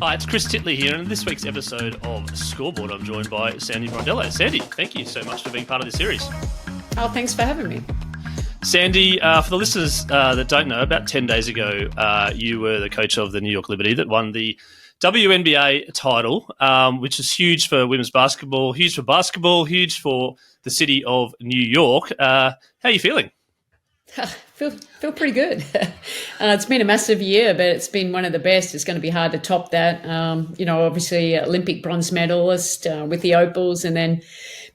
Hi, it's Chris Titley here, and in this week's episode of Scoreboard, I'm joined by Sandy Brondello. Sandy, thank you so much for being part of this series. Oh, thanks for having me. Sandy, for the listeners that don't know, about 10 days ago, you were the coach of the New York Liberty that won the WNBA title, which is huge for women's basketball, huge for the city of New York. How are you feeling? Feel pretty good. It's been a massive year, but it's been one of the best. It's going to be hard to top that. Obviously Olympic bronze medalist with the Opals, and then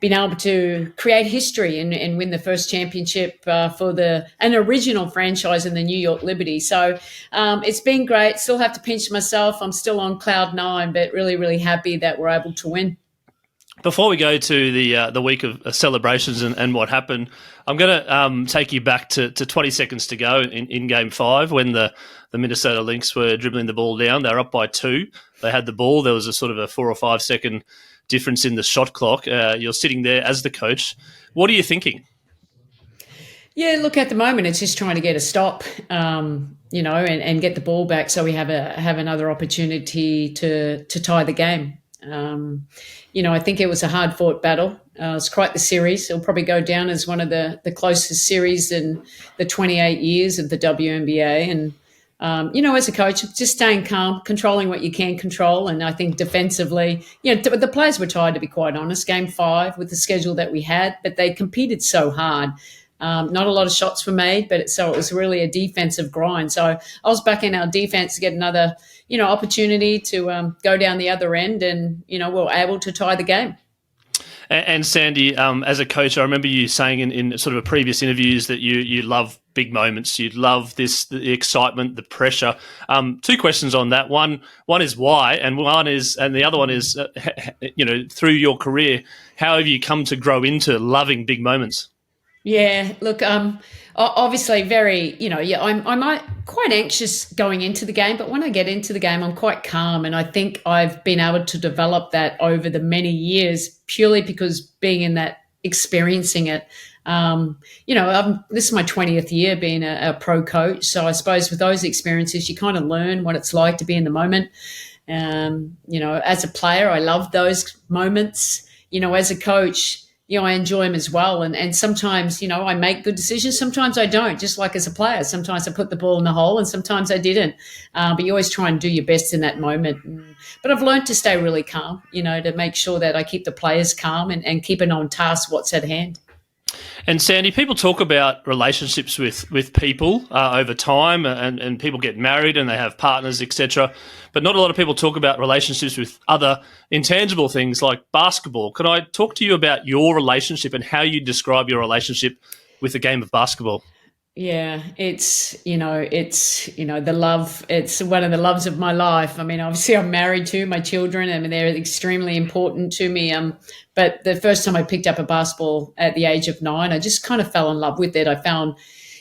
being able to create history and win the first championship for an original franchise in the New York Liberty. So it's been great. Still have to pinch myself. I'm still on cloud nine, but really, really happy that we're able to win. Before we go to the week of celebrations and what happened, I'm going to take you back to 20 seconds to go in Game 5 when the Minnesota Lynx were dribbling the ball down. They were up by 2. They had the ball. There was a sort of a 4 or 5 second difference in the shot clock. You're sitting there as the coach. What are you thinking? Yeah, look, at the moment it's just trying to get a stop, and get the ball back so we have another opportunity to tie the game. I think it was a hard-fought battle. It's quite the series. It'll probably go down as one of the closest series in the 28 years of the WNBA. And, as a coach, just staying calm, controlling what you can control. And I think defensively, the players were tired, to be quite honest, Game 5 with the schedule that we had, but they competed so hard. Not a lot of shots were made, so it was really a defensive grind. So I was back in our defense to get another, opportunity to go down the other end, and, we were able to tie the game. And Sandy, as a coach, I remember you saying in sort of previous interviews that you love big moments. You love the excitement, the pressure. 2 questions on that. One is why, and the other one is, through your career, how have you come to grow into loving big moments? Yeah, look, obviously very, I'm quite anxious going into the game, but when I get into the game, I'm quite calm. And I think I've been able to develop that over the many years purely because being in that, experiencing it. This is my 20th year being a pro coach. So I suppose with those experiences, you kind of learn what it's like to be in the moment. As a player, I love those moments. As a coach, I enjoy them as well. And sometimes, I make good decisions. Sometimes I don't, just like as a player. Sometimes I put the ball in the hole and sometimes I didn't. But you always try and do your best in that moment. But I've learned to stay really calm, to make sure that I keep the players calm and keep it on task what's at hand. And Sandy, people talk about relationships with people over time, and people get married and they have partners, etc. But not a lot of people talk about relationships with other intangible things like basketball. Can I talk to you about your relationship and how you describe your relationship with the game of basketball? Yeah, it's the love. It's one of the loves of my life. I mean, obviously I'm married to my children. I mean, they're extremely important to me. But the first time I picked up a basketball at the age of 9, I just kind of fell in love with it. I found,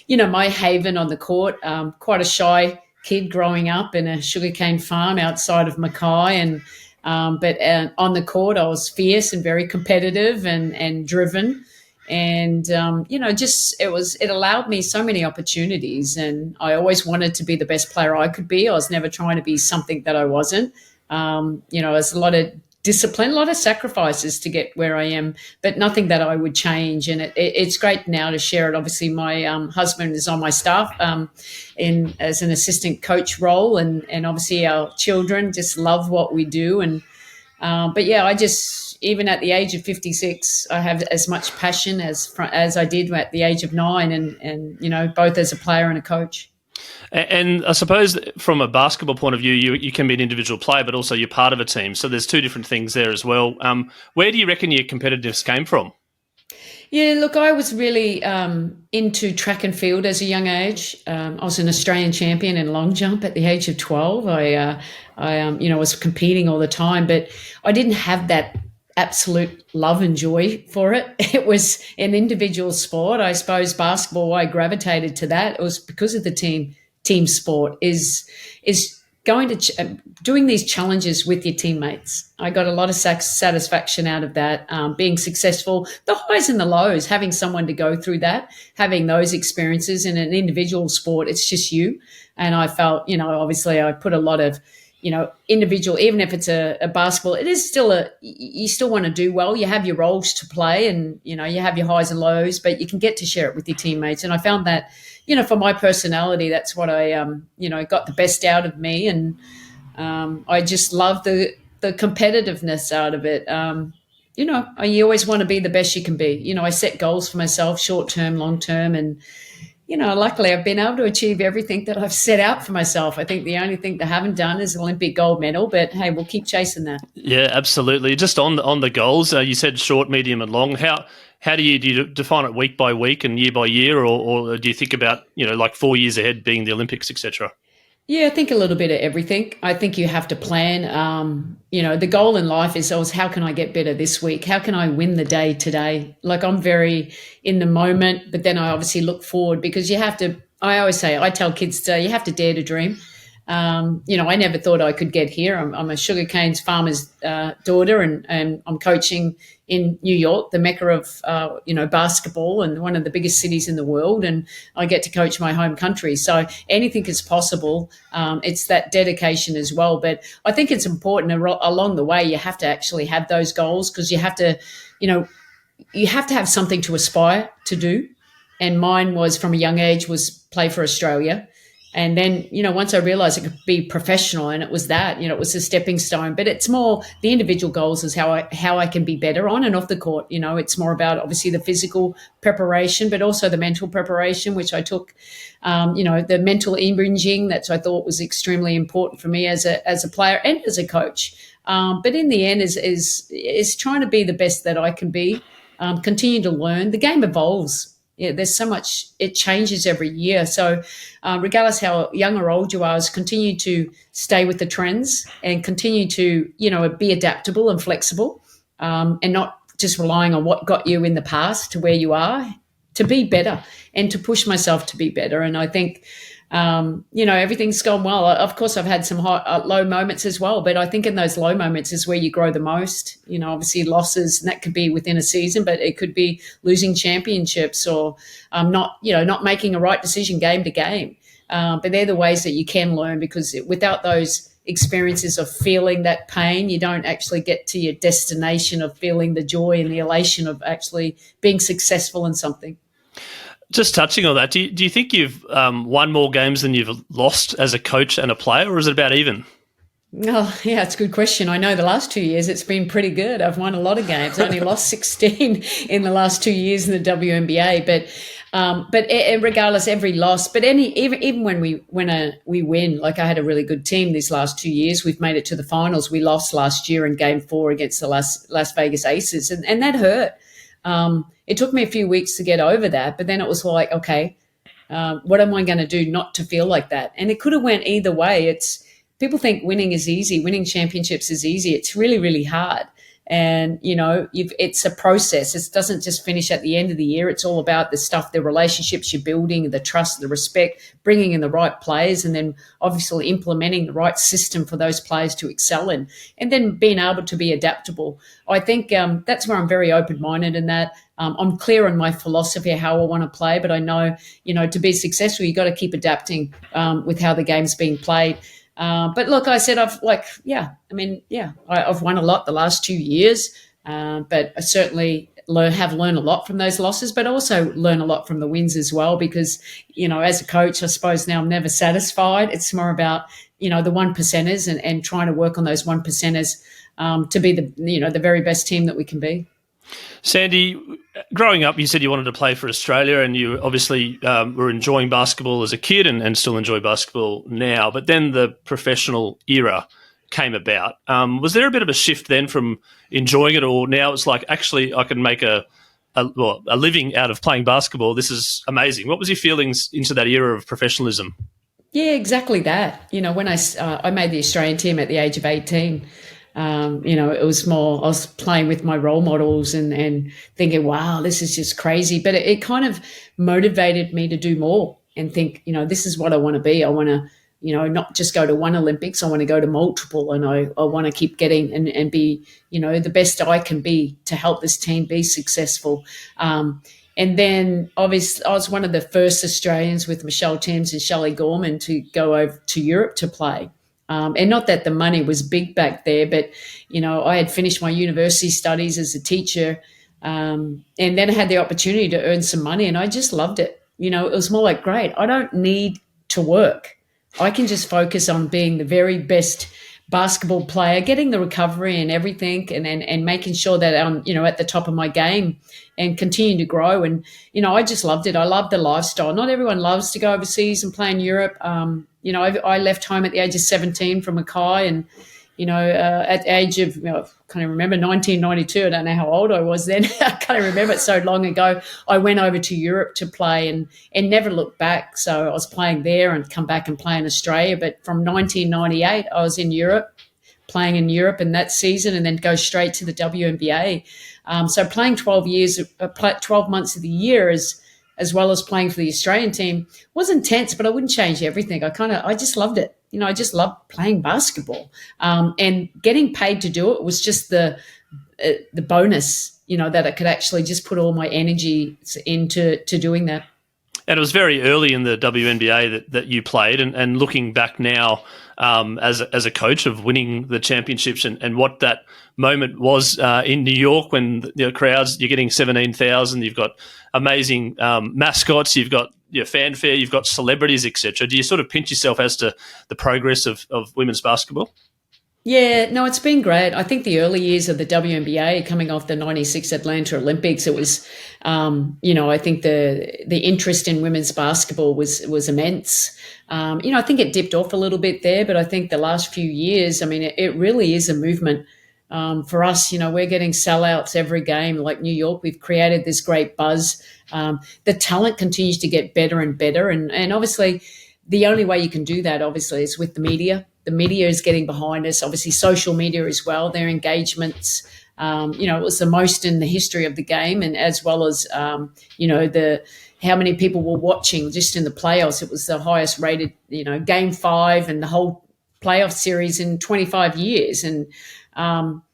my haven on the court, quite a shy kid growing up in a sugarcane farm outside of Mackay. But on the court, I was fierce and very competitive and driven. And, it allowed me so many opportunities, and I always wanted to be the best player I could be. I was never trying to be something that I wasn't. There's a lot of discipline, a lot of sacrifices to get where I am, but nothing that I would change. And it's great now to share it. Obviously, my husband is on my staff as an assistant coach role, and obviously our children just love what we do. And even at the age of 56, I have as much passion as I did at the age of 9, and both as a player and a coach. And I suppose from a basketball point of view, you can be an individual player, but also you're part of a team. So there's 2 different things there as well. Where do you reckon your competitiveness came from? Yeah, look, I was really into track and field as a young age. I was an Australian champion in long jump at the age of 12. I was competing all the time, but I didn't have that absolute love and joy for it. It was an individual sport. I suppose basketball, why I gravitated to that, it was because of the team sport is going to doing these challenges with your teammates. I got a lot of satisfaction out of that, being successful, the highs and the lows, having someone to go through that, having those experiences in an individual sport. It's just you. And I felt, obviously I put a lot of, individual, even if it's a basketball, it is still you still want to do well. You have your roles to play and, you have your highs and lows, but you can get to share it with your teammates. And I found that, for my personality, that's what I, got the best out of me. And I just love the competitiveness out of it. You always want to be the best you can be. I set goals for myself, short term, long term, and luckily I've been able to achieve everything that I've set out for myself. I think the only thing that I haven't done is Olympic gold medal, but hey, we'll keep chasing that. Yeah, absolutely. Just on the goals, you said short, medium, and long. How do you define it week by week and year by year, or do you think about like 4 years ahead being the Olympics, etc.? Yeah, I think a little bit of everything. I think you have to plan. The goal in life is always, how can I get better this week? How can I win the day today? Like, I'm very in the moment, but then I obviously look forward, because you have to, I tell kids today, you have to dare to dream. I never thought I could get here. I'm a sugarcane farmer's daughter, and I'm coaching in New York, the Mecca of basketball, and one of the biggest cities in the world. And I get to coach my home country. So anything is possible. It's that dedication as well. But I think it's important along the way. You have to actually have those goals, because you have to, you have to have something to aspire to do. And mine was, from a young age, was play for Australia. And then, once I realized it could be professional, and it was that, it was a stepping stone. But it's more the individual goals is how I can be better on and off the court. It's more about obviously the physical preparation, but also the mental preparation, which I took, the mental imaging that I thought was extremely important for me as a player and as a coach. But in the end is trying to be the best that I can be, continue to learn. The game evolves. Yeah, there's so much, it changes every year. So regardless how young or old you are, is continue to stay with the trends and continue to, be adaptable and flexible, and not just relying on what got you in the past to where you are, to be better and to push myself to be better. And I think, everything's gone well. Of course, I've had some low moments as well, but I think in those low moments is where you grow the most. Obviously losses, and that could be within a season, but it could be losing championships or not making a right decision game to game. But they're the ways that you can learn, because without those experiences of feeling that pain, you don't actually get to your destination of feeling the joy and the elation of actually being successful in something. Just touching on that, do you think you've won more games than you've lost as a coach and a player, or is it about even? Oh, yeah, it's a good question. I know the last 2 years it's been pretty good. I've won a lot of games. I only lost 16 in the last 2 years in the WNBA. But regardless, every loss. But even when we win, like I had a really good team these last 2 years. We've made it to the finals. We lost last year in Game 4 against the Las Vegas Aces, and that hurt. It took me a few weeks to get over that, but then it was like, okay, what am I going to do not to feel like that? And it could have went either way. People think winning is easy. Winning championships is easy. It's really, really hard. And, it's a process. It doesn't just finish at the end of the year. It's all about the stuff, the relationships you're building, the trust, the respect, bringing in the right players, and then obviously implementing the right system for those players to excel in, and then being able to be adaptable. I think that's where I'm very open-minded in that. I'm clear on my philosophy of how I want to play, but I know, to be successful, you've got to keep adapting with how the game's being played. But look, I said, I've won a lot the last 2 years, but I certainly have learned a lot from those losses, but also learn a lot from the wins as well, because, as a coach, I suppose now I'm never satisfied. It's more about, the one percenters and trying to work on those one percenters to be the very best team that we can be. Sandy, growing up, you said you wanted to play for Australia, and you obviously were enjoying basketball as a kid and still enjoy basketball now. But then the professional era came about. Was there a bit of a shift then from enjoying it, or now it's like, actually, I can make a living out of playing basketball? This is amazing. What was your feelings into that era of professionalism? Yeah, exactly that. When I made the Australian team at the age of 18, it was more, I was playing with my role models and thinking, wow, this is just crazy. But it kind of motivated me to do more and think, this is what I want to be. I want to, not just go to one Olympics. I want to go to multiple, and I want to keep getting and be, the best I can be to help this team be successful. And then obviously I was one of the first Australians with Michelle Thames and Shelley Gorman to go over to Europe to play. And not that the money was big back there, but, I had finished my university studies as a teacher, and then I had the opportunity to earn some money, and I just loved it. It was more like, great, I don't need to work. I can just focus on being the very best basketball player, getting the recovery and everything, and making sure that I'm, at the top of my game and continue to grow. And, I just loved it. I loved the lifestyle. Not everyone loves to go overseas and play in Europe. I left home at the age of 17 from Mackay, and, at the age of, I can't even remember, 1992, I don't know how old I was then. I can't even remember, it so long ago. I went over to Europe to play and never looked back. So I was playing there and come back and play in Australia. But from 1998, I was in Europe, playing in Europe in that season, and then go straight to the WNBA. So playing 12 months of the year as well as playing for the Australian team was intense, but I wouldn't change everything. I just loved it. I just loved playing basketball, and getting paid to do it was just the bonus, that I could actually just put all my energy into doing that. And it was very early in the WNBA that you played, and looking back now as a coach of winning the championships and what that moment was in New York when the crowds, you're getting 17,000, you've got amazing mascots, you've got your fanfare, you've got celebrities, etc. Do you sort of pinch yourself as to the progress of women's basketball? Yeah, no, it's been great. I think the early years of the WNBA, coming off the '96 Atlanta Olympics, it was, I think the interest in women's basketball was immense. I think it dipped off a little bit there, but I think the last few years, it really is a movement. For us, we're getting sellouts every game. Like New York, we've created this great buzz. The talent continues to get better and better, and obviously, the only way you can do that, obviously, is with the media. The media is getting behind us, obviously social media as well, their engagements. It was the most in the history of the game, and as well as, how many people were watching just in the playoffs. It was the highest rated, game 5 and the whole playoff series in 25 years. And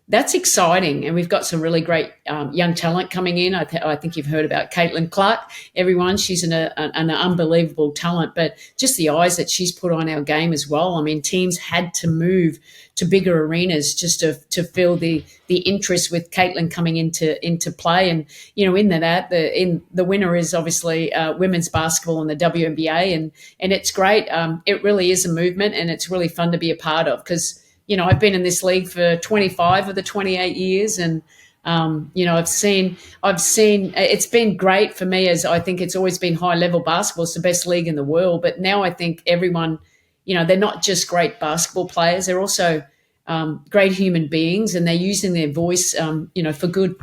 that's exciting. And we've got some really great young talent coming in. I think you've heard about Caitlin Clark. Everyone, she's an unbelievable talent, but just the eyes that she's put on our game as well. Teams had to move to bigger arenas just to feel the interest with Caitlin coming into play. And, in the winner is obviously women's basketball in the WNBA. And it's great. It really is a movement, and it's really fun to be a part of, because I've been in this league for 25 of the 28 years, and I've seen it's been great for me, as I think it's always been high level basketball. It's the best league in the world, but now I think everyone, they're not just great basketball players; they're also great human beings, and they're using their voice, for good.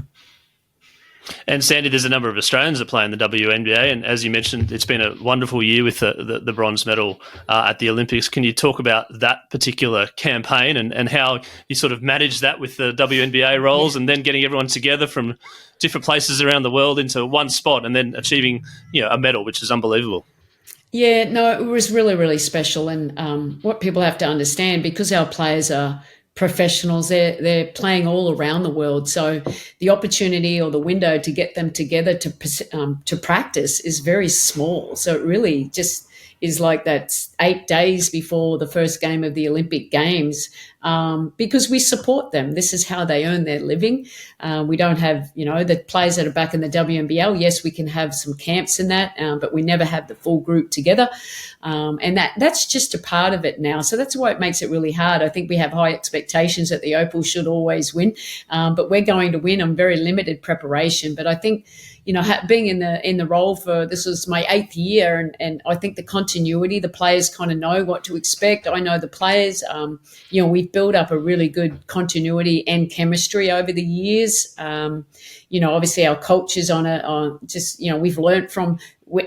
And Sandy, there's a number of Australians that play in the WNBA, and as you mentioned, it's been a wonderful year with the bronze medal at the Olympics. Can you talk about that particular campaign and how you sort of managed that with the WNBA roles, and then getting everyone together from different places around the world into one spot, and then achieving a medal, which is unbelievable? Yeah, no, it was really, really special. And what people have to understand, because our players are professionals, they're playing all around the world. So the opportunity or the window to get them together to practice is very small. So it really just is like that 8 days before the first game of the Olympic Games, because we support them. This is how they earn their living. We don't have, the players that are back in the WNBL. Yes, we can have some camps in that, but we never have the full group together. And that's just a part of it now. So that's why it makes it really hard. I think we have high expectations that the Opals should always win, but we're going to win on very limited preparation. But I think, being in the role for, this was my 8th year, and I think the continuity, the players kind of know what to expect. I know the players, we've built up a really good continuity and chemistry over the years. Obviously our culture's we've learned from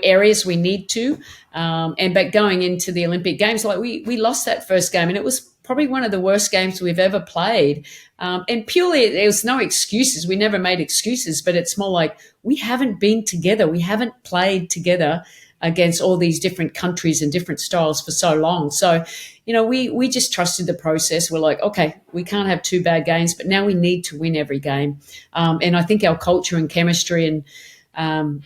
areas we need to, but going into the Olympic Games, like we lost that first game, and it was probably one of the worst games we've ever played. And purely, there was no excuses. We never made excuses, but it's more like we haven't been together. We haven't played together against all these different countries and different styles for so long. So, we just trusted the process. We're like, okay, we can't have 2 bad games, but now we need to win every game. And I think our culture and chemistry and,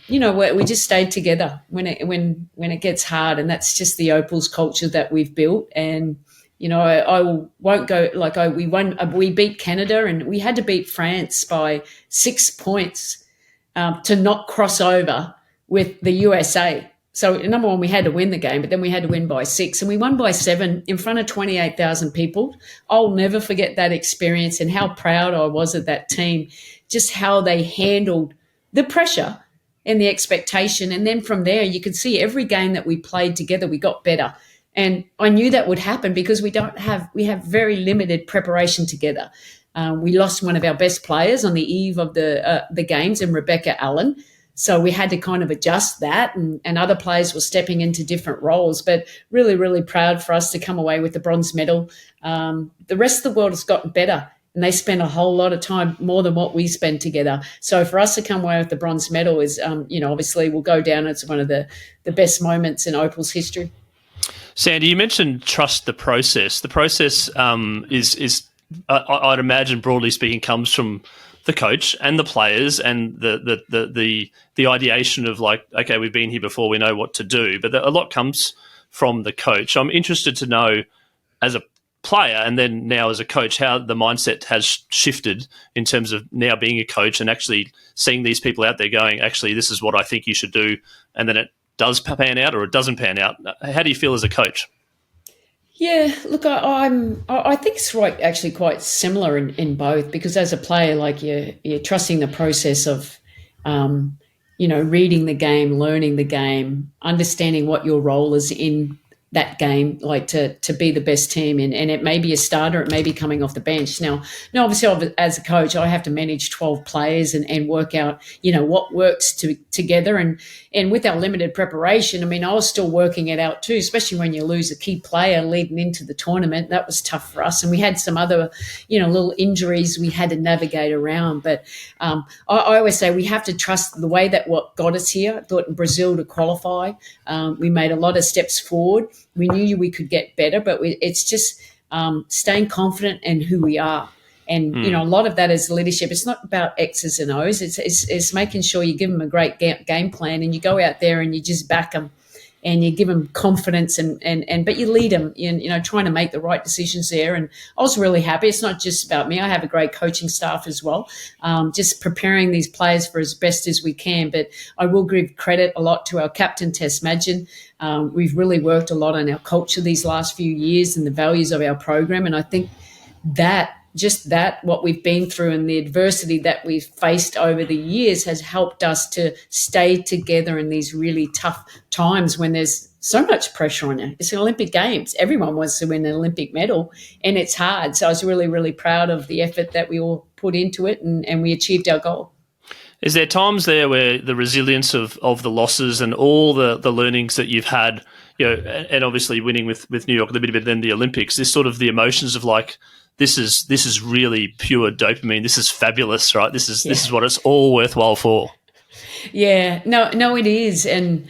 we just stayed together when it gets hard, and that's just the Opals culture that we've built. And I won't go we beat Canada, and we had to beat France by 6 points to not cross over with the USA. So number one, we had to win the game, but then we had to win by 6, and we won by 7 in front of 28,000 people. I'll never forget that experience and how proud I was of that team, just how they handled the pressure and the expectation. And then from there, you could see every game that we played together, we got better. And I knew that would happen because we have very limited preparation together. We lost one of our best players on the eve of the games, in Rebecca Allen. So we had to kind of adjust that, and other players were stepping into different roles. But really, really proud for us to come away with the bronze medal. The rest of the world has gotten better, and they spend a whole lot of time, more than what we spend together. So for us to come away with the bronze medal is, obviously will go down as one of the best moments in Opals history. Sandy, you mentioned trust the process. The process is I'd imagine, broadly speaking, comes from the coach and the players and the ideation of like, okay, we've been here before, we know what to do. But a lot comes from the coach. I'm interested to know, as a player and then now as a coach, how the mindset has shifted in terms of now being a coach and actually seeing these people out there going, actually, this is what I think you should do, and then it does pan out or it doesn't pan out. How do you feel as a coach? Yeah, look, I think it's actually quite similar in both, because as a player, like you're trusting the process of, reading the game, learning the game, understanding what your role is in that game, like to be the best team. And it may be a starter, it may be coming off the bench. Now, obviously, as a coach, I have to manage 12 players and work out, what works together. And with our limited preparation, I was still working it out too, especially when you lose a key player leading into the tournament. That was tough for us. And we had some other, little injuries we had to navigate around. But I always say we have to trust the way that what got us here. I thought in Brazil to qualify, we made a lot of steps forward. We knew we could get better, but it's just staying confident in who we are. And, a lot of that is leadership. It's not about X's and O's. It's making sure you give them a great game plan, and you go out there and you just back them and you give them confidence but you lead them, trying to make the right decisions there. And I was really happy. It's not just about me. I have a great coaching staff as well, just preparing these players for as best as we can. But I will give credit a lot to our captain, Tess Madgen. We've really worked a lot on our culture these last few years and the values of our program. And I think what we've been through and the adversity that we've faced over the years has helped us to stay together in these really tough times when there's so much pressure on you. It's an Olympic Games. Everyone wants to win an Olympic medal, and it's hard. So I was really, really proud of the effort that we all put into it, and we achieved our goal. Is there times there where the resilience of the losses and all the learnings that you've had, and obviously winning with New York a little bit, then the Olympics, this sort of the emotions of like, this is really pure dopamine. This is fabulous, right? This is what it's all worthwhile for. Yeah, no, it is. And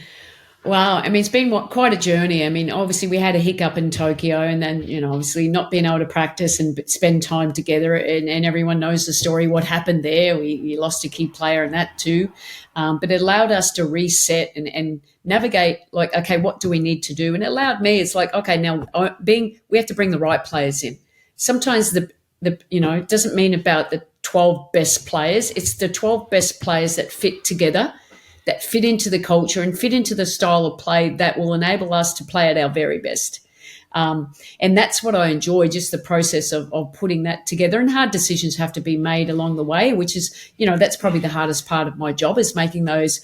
wow, it's been quite a journey. Obviously we had a hiccup in Tokyo, and then, obviously not being able to practice and spend time together, and everyone knows the story, what happened there. We lost a key player in that too. But it allowed us to reset and navigate, like, okay, what do we need to do? And it allowed me, it's like, okay, now we have to bring the right players in. Sometimes it doesn't mean about the 12 best players. It's the 12 best players that fit together, that fit into the culture and fit into the style of play that will enable us to play at our very best. And that's what I enjoy, just the process of putting that together. And hard decisions have to be made along the way, which is, that's probably the hardest part of my job, is making those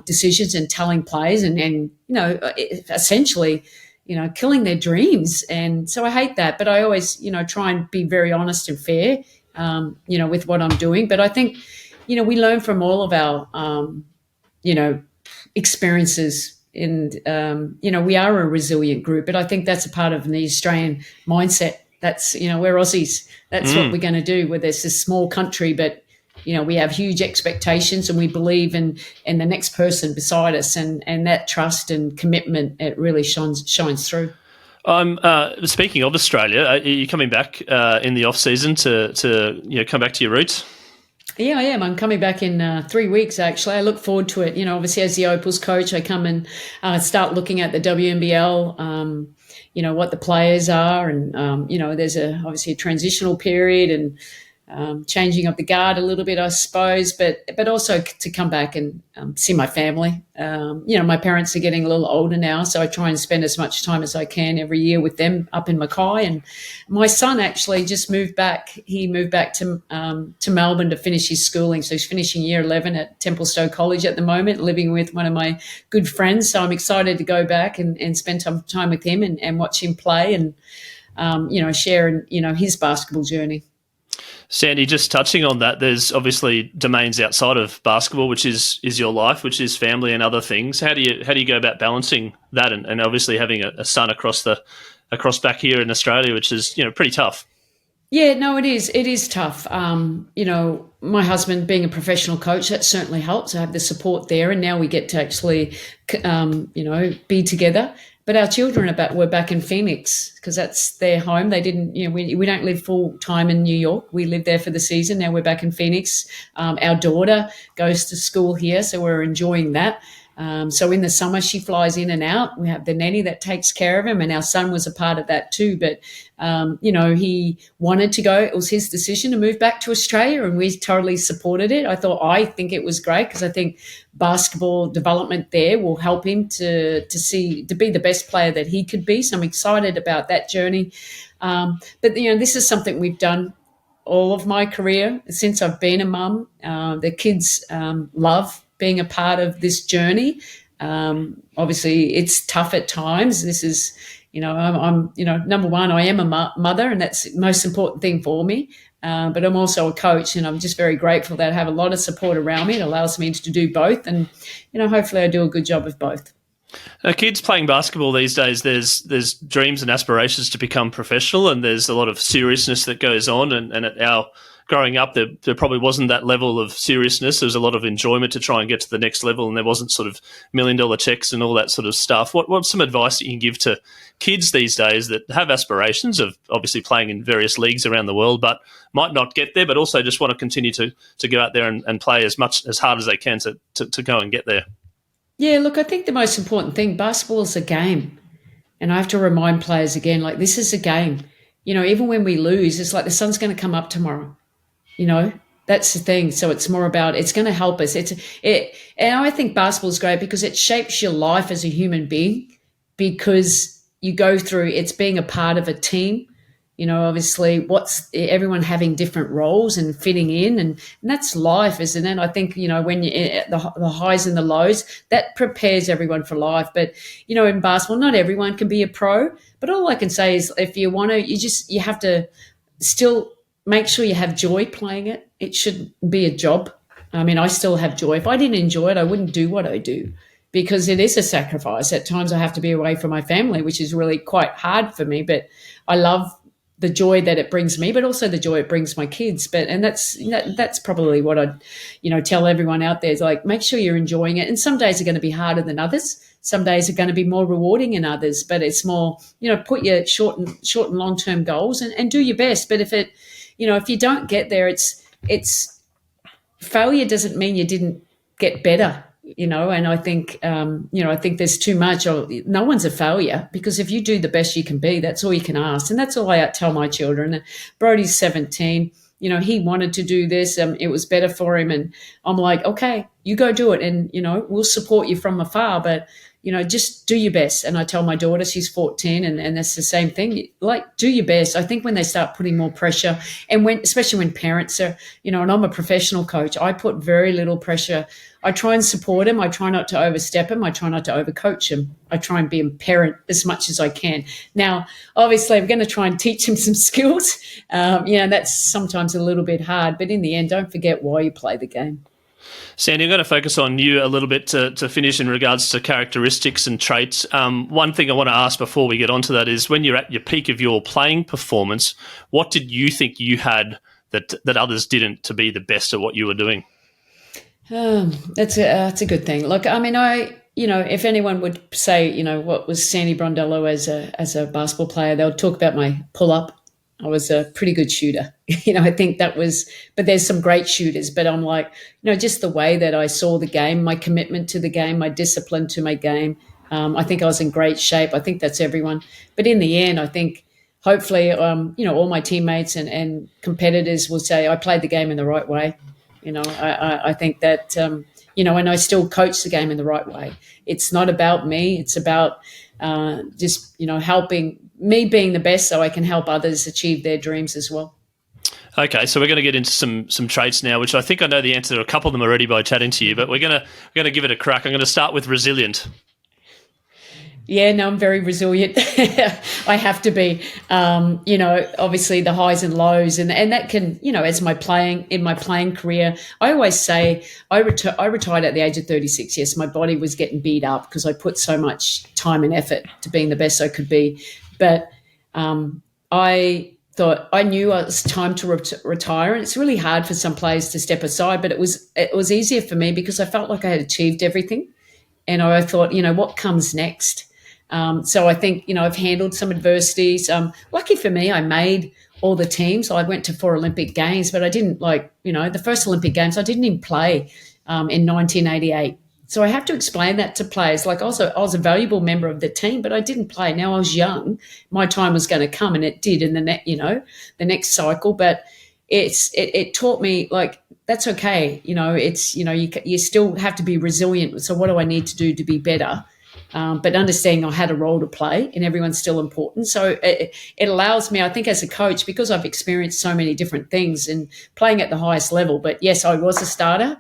decisions and telling players and essentially, killing their dreams. And so I hate that, but I always, try and be very honest and fair, with what I'm doing. But I think, we learn from all of our, experiences, and, we are a resilient group. But I think that's a part of the Australian mindset. That's, we're Aussies. That's what we're going to do, whether it's a small country, but, we have huge expectations, and we believe in the next person beside us, and that trust and commitment, it really shines through. Speaking of Australia, are you coming back in the off season to come back to your roots? Yeah, I am. I'm coming back in 3 weeks, actually. I look forward to it. Obviously as the Opals coach, I come and start looking at the WNBL, what the players are, and there's obviously a transitional period and changing of the guard a little bit, I suppose, but also to come back and see my family. My parents are getting a little older now, so I try and spend as much time as I can every year with them up in Mackay. And my son actually just moved back. He moved back to Melbourne to finish his schooling, so he's finishing year 11 at Templestowe College at the moment, living with one of my good friends. So I'm excited to go back and spend some time with him and watch him play and share his basketball journey. Sandy, just touching on that, there's obviously domains outside of basketball, which is your life, which is family and other things. How do you go about balancing that, and obviously having a son across back here in Australia, which is pretty tough. Yeah, no, it is. It is tough. My husband being a professional coach, that certainly helps. I have the support there, and now we get to actually, be together. But our children were back in Phoenix because that's their home. They didn't, we don't live full time in New York. We lived there for the season. Now we're back in Phoenix. Our daughter goes to school here, so we're enjoying that. So in the summer, she flies in and out. We have the nanny that takes care of him, and our son was a part of that too. But, he wanted to go. It was his decision to move back to Australia, and we totally supported it. I think it was great because I think basketball development there will help him to be the best player that he could be. So I'm excited about that journey. But, this is something we've done all of my career since I've been a mum. The kids love being a part of this journey. Obviously, it's tough at times. This is, I'm number one, I am a mother, and that's the most important thing for me. But I'm also a coach, and I'm just very grateful that I have a lot of support around me. It allows me to do both, and hopefully I do a good job of both. Kids playing basketball these days, there's dreams and aspirations to become professional, and there's a lot of seriousness that goes on. And at our growing up, there probably wasn't that level of seriousness. There was a lot of enjoyment to try and get to the next level, and there wasn't sort of $1 million checks and all that sort of stuff. What's some advice that you can give to kids these days that have aspirations of obviously playing in various leagues around the world, but might not get there, but also just want to continue to go out there and play as hard as they can to go and get there? Yeah, look, I think the most important thing, basketball is a game. And I have to remind players again, like, this is a game. Even when we lose, it's like the sun's going to come up tomorrow. That's the thing. So it's more about, it's going to help us. And I think basketball is great because it shapes your life as a human being, because you go through, it's being a part of a team. Obviously everyone having different roles and fitting in, and that's life, isn't it? I think, when you the highs and the lows, that prepares everyone for life. But, in basketball, not everyone can be a pro, but all I can say is if you want to, you have to still make sure you have joy playing it. It shouldn't be a job. I mean, I still have joy. If I didn't enjoy it, I wouldn't do what I do, because it is a sacrifice. At times I have to be away from my family, which is really quite hard for me, but I love the joy that it brings me, but also the joy it brings my kids. And that's probably what I'd, tell everyone out there is, like, make sure you're enjoying it. And some days are going to be harder than others. Some days are going to be more rewarding than others, but it's more, put your short and long-term goals and do your best. But if you don't get there, it's failure doesn't mean you didn't get better. And I think, I think there's too much of, no one's a failure, because if you do the best you can be, that's all you can ask. And that's all I tell my children. Brody's 17, he wanted to do this. It was better for him. And I'm like, okay, you go do it. And, we'll support you from afar, but, just do your best. And I tell my daughter, she's 14, and that's the same thing. Like, do your best. I think when they start putting more pressure, and especially when parents are, and I'm a professional coach, I put very little pressure. I try and support him. I try not to overstep him. I try not to overcoach him. I try and be a parent as much as I can. Now, obviously, I'm going to try and teach him some skills. That's sometimes a little bit hard, but in the end, don't forget why you play the game. Sandy, I'm going to focus on you a little bit to finish in regards to characteristics and traits. One thing I want to ask before we get onto that is, when you're at your peak of your playing performance, what did you think you had that others didn't to be the best at what you were doing? That's a good thing. Look, I mean, if anyone would say, what was Sandy Brondello as a basketball player, they'll talk about my pull-up. I was a pretty good shooter. I think that was, but there's some great shooters, but I'm like, just the way that I saw the game, my commitment to the game, my discipline to my game, I think I was in great shape. I think that's everyone. But in the end, I think hopefully, all my teammates and competitors will say I played the game in the right way. I think that, and I still coach the game in the right way. It's not about me. It's about just, helping me being the best so I can help others achieve their dreams as well. Okay, so we're going to get into some traits now, which I think I know the answer to a couple of them already by chatting to you, but we're going to give it a crack. I'm going to start with resilient. Yeah, no, I'm very resilient. I have to be. Obviously the highs and lows, and that can, as my playing career, I always say I retired at the age of 36. Yes, my body was getting beat up because I put so much time and effort to being the best I could be, but I thought I knew it was time to retire, and it's really hard for some players to step aside, but it was easier for me because I felt like I had achieved everything, and I thought, what comes next? So I think, I've handled some adversities. Lucky for me, I made all the teams. I went to 4 Olympic Games, but I didn't the first Olympic Games, I didn't even play in 1988. So I have to explain that to players. Like also, I was a valuable member of the team, but I didn't play. Now I was young. My time was going to come, and it did in the next cycle. But it taught me, like, that's okay. You still have to be resilient. So what do I need to do to be better? But understanding I had a role to play and everyone's still important. So it allows me, I think, as a coach, because I've experienced so many different things and playing at the highest level. But yes, I was a starter,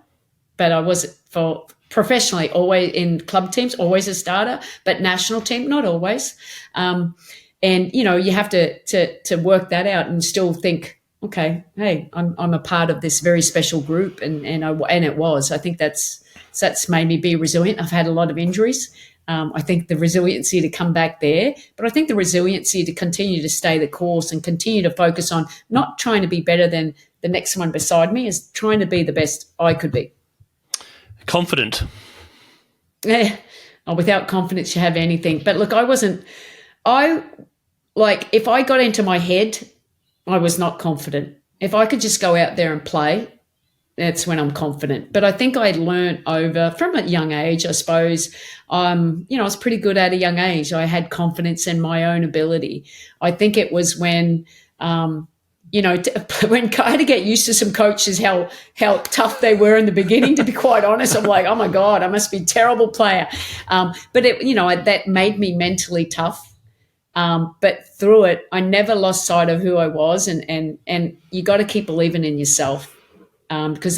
but I was for professionally always in club teams, always a starter, but national team, not always. And, you have to work that out and still think, okay, hey, I'm a part of this very special group. And it was, I think that's made me be resilient. I've had a lot of injuries. I think the resiliency to come back there, but I think the resiliency to continue to stay the course and continue to focus on not trying to be better than the next one beside me, is trying to be the best I could be. Confident. Yeah. Without confidence, you have anything. But look, if I got into my head, I was not confident. If I could just go out there and play, that's when I'm confident. But I think I learned from a young age, I suppose. I was pretty good at a young age. I had confidence in my own ability. I think it was when, when I had to get used to some coaches, how tough they were in the beginning, to be quite honest. I'm like, oh my God, I must be a terrible player. But that made me mentally tough. But through it, I never lost sight of who I was. And you got to keep believing in yourself. Because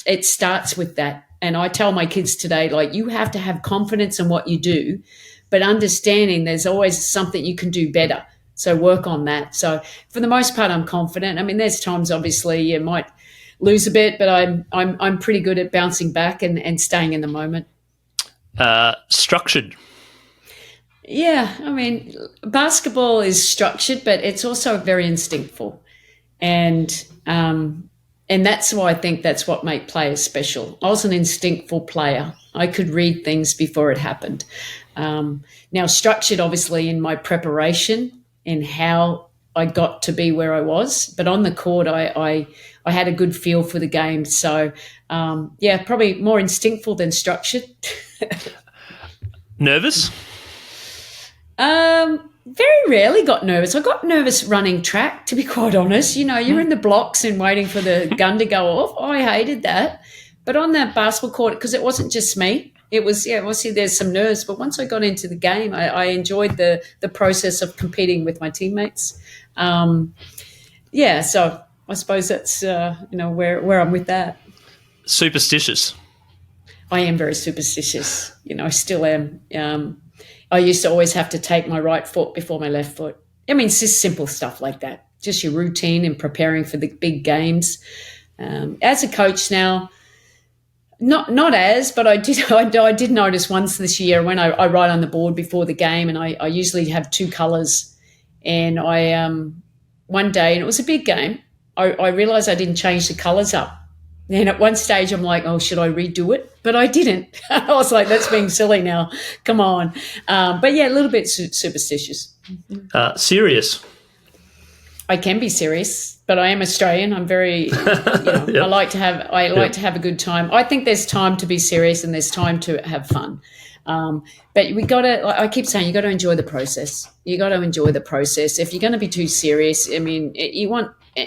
it starts with that. And I tell my kids today, like, you have to have confidence in what you do, but understanding there's always something you can do better. So work on that. So for the most part, I'm confident. I mean, there's times obviously you might lose a bit, but I'm pretty good at bouncing back and staying in the moment. Structured. Yeah, I mean, basketball is structured, but it's also very instinctful. And that's why I think that's what makes players special. I was an instinctful player. I could read things before it happened. Now, structured, obviously, in my preparation and how I got to be where I was. But on the court, I had a good feel for the game. So, probably more instinctful than structured. Nervous? Very rarely got nervous. I got nervous running track, to be quite honest. You're in the blocks and waiting for the gun to go off. I hated that. But on that basketball court, because it wasn't just me, it was, obviously there's some nerves. But once I got into the game, I enjoyed the process of competing with my teammates. So I suppose that's, where I'm with that. Superstitious. I am very superstitious. I still am. I used to always have to take my right foot before my left foot. I mean, it's just simple stuff like that. Just your routine in preparing for the big games. As a coach now, but I did notice once this year when I write on the board before the game, and I usually have 2 colours. And I one day, and it was a big game, I realised I didn't change the colours up. And at one stage, I'm like, oh, should I redo it? But I didn't. I was like, that's being silly now. Come on. But yeah, a little bit superstitious. Serious. I can be serious, but I am Australian. I'm very, yep. I like to have a good time. I think there's time to be serious and there's time to have fun. But I keep saying, you got to enjoy the process. You got to enjoy the process. If you're going to be too serious, I mean,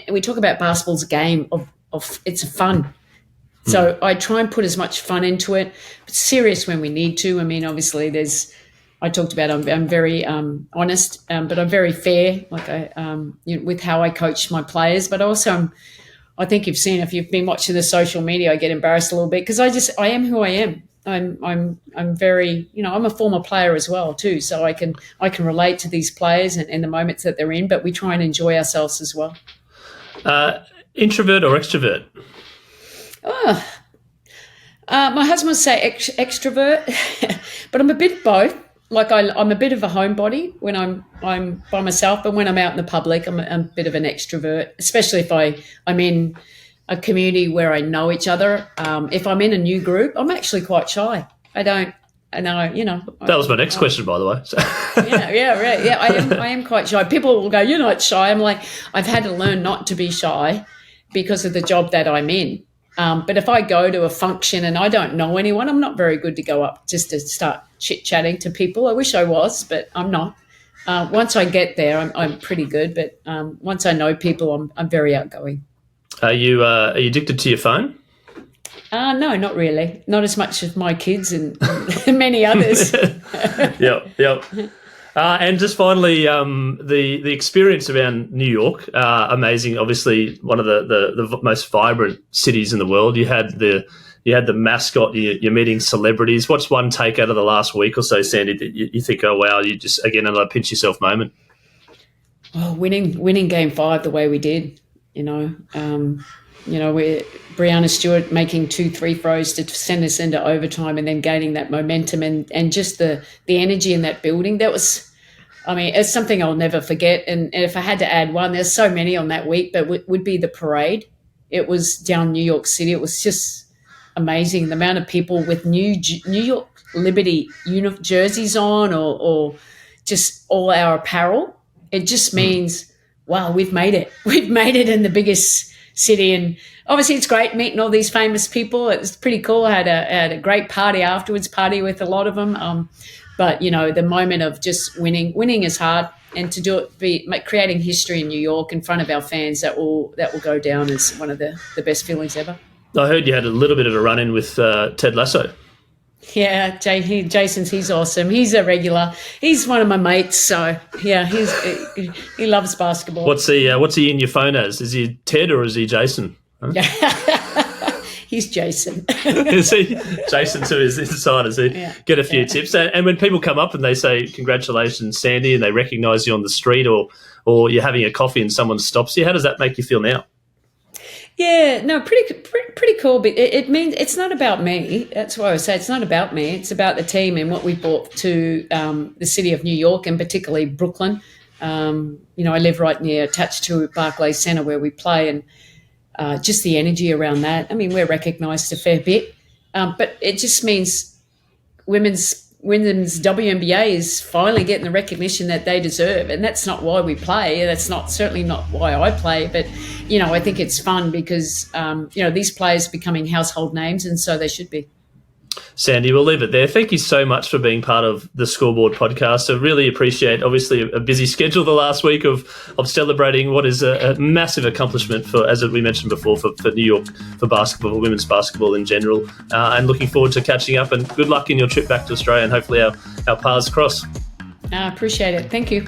we talk about basketball's a game of it's fun. So I try and put as much fun into it, but serious when we need to. I mean, obviously I talked about I'm very honest, but I'm very fair, with how I coach my players. But also, I think you've seen, if you've been watching the social media, I get embarrassed a little bit because I am who I am. I'm very, I'm a former player as well too, so I can relate to these players and the moments that they're in. But we try and enjoy ourselves as well. Introvert or extrovert? My husband would say extrovert, but I'm a bit both. Like I'm a bit of a homebody when I'm by myself, but when I'm out in the public, I'm a bit of an extrovert, especially if I'm in a community where I know each other. If I'm in a new group, I'm actually quite shy. I know. That was my next question, by the way. So. Yeah. I am quite shy. People will go, "You're not shy." I'm like, I've had to learn not to be shy because of the job that I'm in. But if I go to a function and I don't know anyone, I'm not very good to go up just to start chit-chatting to people. I wish I was, but I'm not. Once I get there, I'm pretty good. But once I know people, I'm very outgoing. Are you addicted to your phone? No, not really. Not as much as my kids and many others. Yep. And just finally, the experience around New York, amazing. Obviously, one of the most vibrant cities in the world. You had the mascot. You're meeting celebrities. What's one take out of the last week or so, Sandy, that you think, oh wow, you just again another pinch yourself moment? Well, winning Game 5 the way we did. We're Brianna Stewart making 2-3 throws to send us into overtime and then gaining that momentum and just the energy in that building. That was, it's something I'll never forget. And if I had to add one, there's so many on that week, but would be the parade. It was down New York City. It was just amazing. The amount of people with New York Liberty jerseys on or just all our apparel. It just means, wow, we've made it. We've made it in the biggest city, and obviously it's great meeting all these famous people. It was pretty cool. I had a great party afterwards, party with a lot of them. But the moment of just winning is hard, and to do it, creating history in New York in front of our fans, that will go down as one of the best feelings ever. I heard you had a little bit of a run-in with Ted Lasso. Yeah, he's awesome. He's a regular. He's one of my mates. So yeah, he loves basketball. What's he in your phone as? Is he Ted or is he Jason? Huh? He's Jason. Is he Jason to his insiders? Get a few tips. And when people come up and they say congratulations, Sandy, and they recognise you on the street or you're having a coffee and someone stops you, how does that make you feel now? Yeah, no, pretty cool. But it means it's not about me. That's why I say it's not about me. It's about the team and what we brought to the city of New York and particularly Brooklyn. I live right attached to Barclays Center where we play, and just the energy around that. I mean, we're recognised a fair bit, but it just means women's WNBA is finally getting the recognition that they deserve, and that's not why we play. That's certainly not why I play. But I think it's fun because these players are becoming household names, and so they should be. Sandy, we'll leave it there. Thank you so much for being part of the Scoreboard podcast. I really appreciate, obviously, a busy schedule the last week of celebrating what is a massive accomplishment for, as we mentioned before, for New York, for basketball, for women's basketball in general. And looking forward to catching up, and good luck in your trip back to Australia, and hopefully our paths cross. I appreciate it. Thank you.